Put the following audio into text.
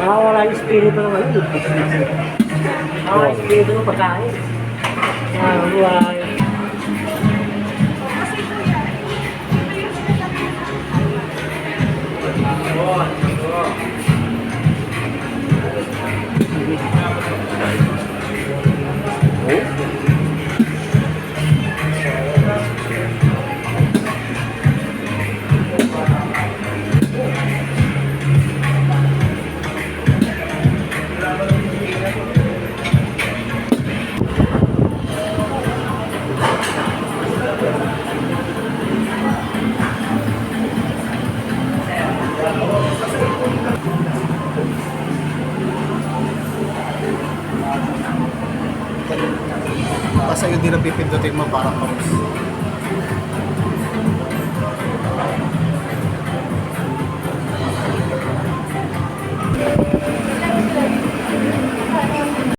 Wala yung espiritu ng ano. Wala yung espiritu ng pagkain. Buhay. Kasi yun din ang pipindutin mo para pause.